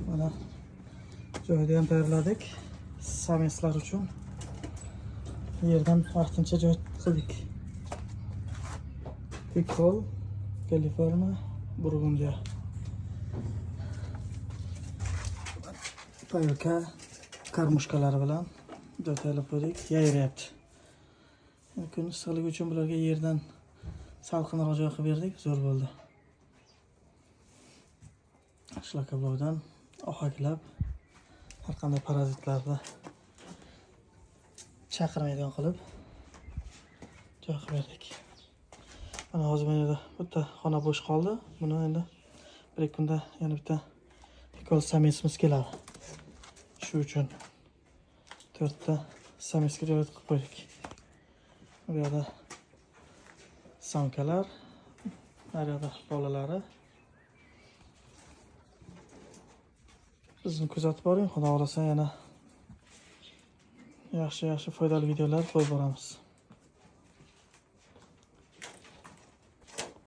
Mana joyda ham tayyorladik. Sameslar uchun yerdan vaqtincha joy qildik. Pikol, Kaliforniya, Burgundiya. Payolka karmushkalari bilan joy tayyorlab qo'ydik. Yayrayapti. Kun issiqligi uchun bularga yerdan salqinroq joy qilib berdik, zo'r bo'ldi. Shlakoblovdan ohaklab har qanday parazitlarni chaqirmaydigan qilib joy qilib berdik. Mana hozir bu yerda bitta xona bo'sh qoldi. Buni endi bir kunda yana bitta pikol samesimiz keladi. Shu uchun 4 ta samesga joy qilib qo'ydik. Bu yerda samkalar, bu yerda bolalari. Bizni kuzatib boring, xudo xolasa yana yaxshi foydali videolar qo'yib boramiz.